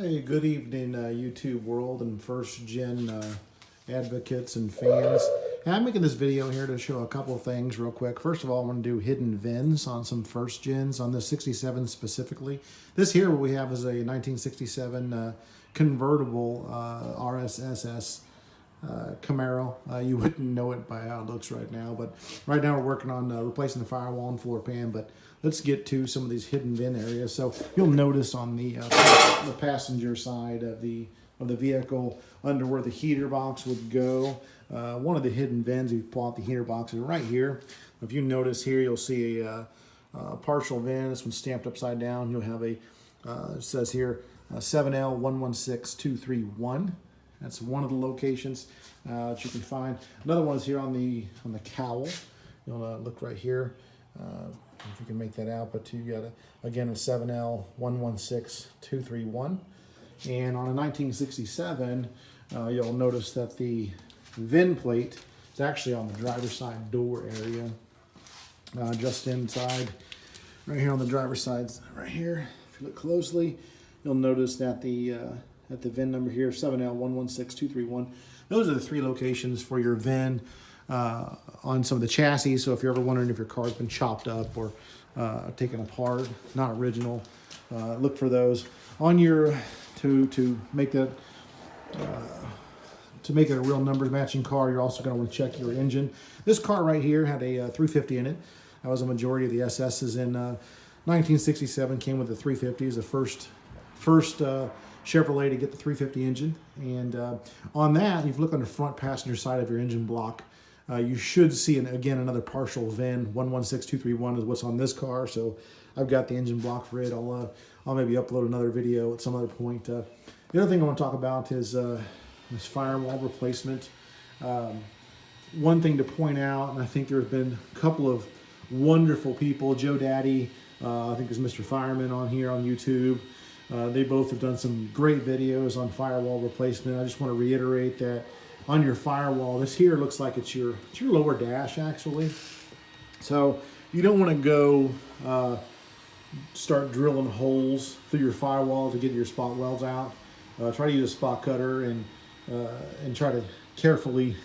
Hi, good evening, YouTube world and first gen advocates and fans. And I'm making this video here to show a couple of things real quick. First of all, I want to do hidden VINs on some first gens, on the 67 specifically. This here, what we have is a 1967 convertible RSSS Camaro. You wouldn't know it by how it looks right now, but right now we're working on replacing the firewall and floor pan. But let's get to some of these hidden VIN areas. So you'll notice on the passenger side of the vehicle, under where the heater box would go, one of the hidden VINs, if you pull out the heater box, is right here. If you notice here, you'll see a partial VIN. This one's stamped upside down. You'll have a it says here 7L116231. That's one of the locations that you can find. Another one is here on the cowl. You'll look right here, if you can make that out. But you got again a 7L116231. And on a 1967, you'll notice that the VIN plate is actually on the driver's side door area, just inside, right here on the driver's side, right here. If you look closely, you'll notice that the VIN number here, 7L116231. Those are the three locations for your VIN on some of the chassis. So if you're ever wondering if your car's been chopped up or taken apart, not original, look for those. On your to make that to make it a real numbers matching car, you're also going to want to check your engine. This car right here had a 350 in it. That was a majority of the SS's in 1967. Came with the 350 as the first Chevrolet to get the 350 engine. And on that, if you look on the front passenger side of your engine block, you should see, again, another partial VIN. 116231 is what's on this car. So I've got the engine block for it. I'll maybe upload another video at some other point. The other thing I want to talk about is this firewall replacement. One thing to point out, and I think there have been a couple of wonderful people, Joe Daddy, I think there's Mr. Fireman on here on YouTube. They both have done some great videos on firewall replacement. I just want to reiterate that on your firewall, this here looks like it's your lower dash actually. So you don't want to go start drilling holes through your firewall to get your spot welds out. Try to use a spot cutter and try to carefully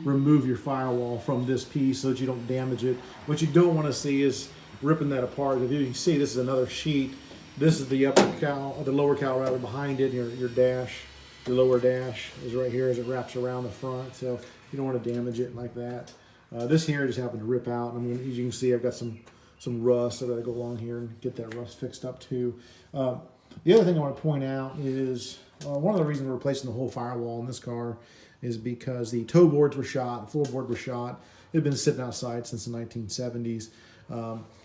remove your firewall from this piece so that you don't damage it. What you don't want to see is ripping that apart. If you see, this is another sheet. This is the upper cowl, the lower cowl rather, behind it. Your dash, your lower dash is right here as it wraps around the front. So you don't want to damage it like that. This here just happened to rip out. I mean, as you can see, I've got some rust. I got to go along here and get that rust fixed up too. The other thing I want to point out is one of the reasons we're replacing the whole firewall in this car is because the toe boards were shot, the floorboard was shot. It had been sitting outside since the 1970s.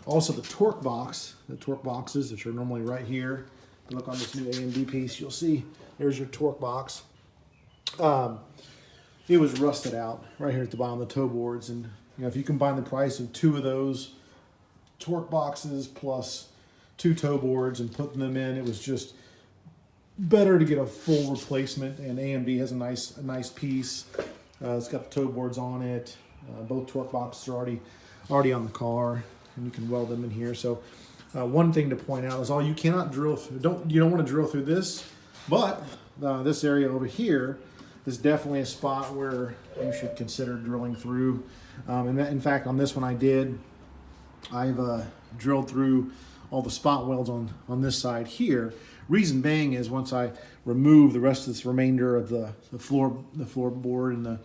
Also the torque boxes, which are normally right here. If you look on this new AMD piece, you'll see there's your torque box. It was rusted out right here at the bottom of the toe boards. And if you combine the price of two of those torque boxes plus two toe boards and putting them in, it was just better to get a full replacement. And AMD has a nice piece. It's got the toe boards on it. Both torque boxes are already on the car, and you can weld them in here. So one thing to point out is you cannot drill through, you don't want to drill through this, but this area over here is definitely a spot where you should consider drilling through. In fact, on this one I've drilled through all the spot welds on this side here. Reason being is once I remove the rest of this remainder of the floorboard and the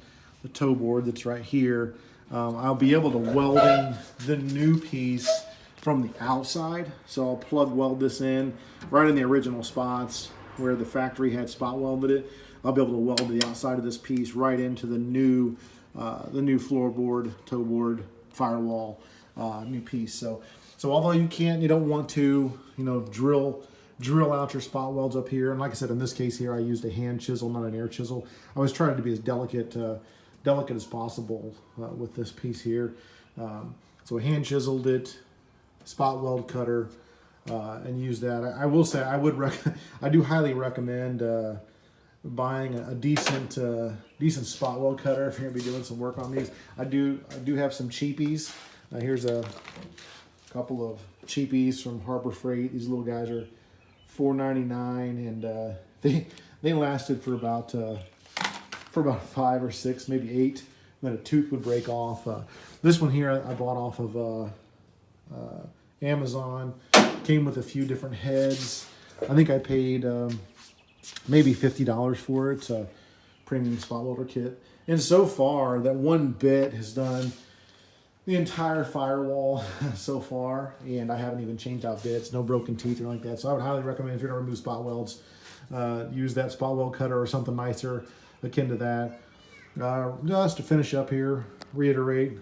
toe board that's right here, I'll be able to weld in the new piece from the outside. So I'll plug weld this in right in the original spots where the factory had spot welded it. I'll be able to weld the outside of this piece right into the new floorboard, toe board, firewall, new piece. So although you don't want to, drill out your spot welds up here. And like I said, in this case here, I used a hand chisel, not an air chisel. I was trying to be as delicate as possible with this piece here. So I hand chiseled it, spot weld cutter, and use that. I will say I do highly recommend buying a decent spot weld cutter if you're gonna be doing some work on these. I do have some cheapies. Here's a couple of cheapies from Harbor Freight. These little guys are $4.99, and they lasted for about 5 or 6, maybe 8. And then a tooth would break off. This one here I bought off of Amazon. Came with a few different heads. I think I paid maybe $50 for it. It's a premium spot welder kit. And so far, that one bit has done the entire firewall so far, and I haven't even changed out bits, no broken teeth or anything like that. So I would highly recommend, if you're gonna remove spot welds, use that spot weld cutter or something nicer akin to that. Just to finish up here, reiterate,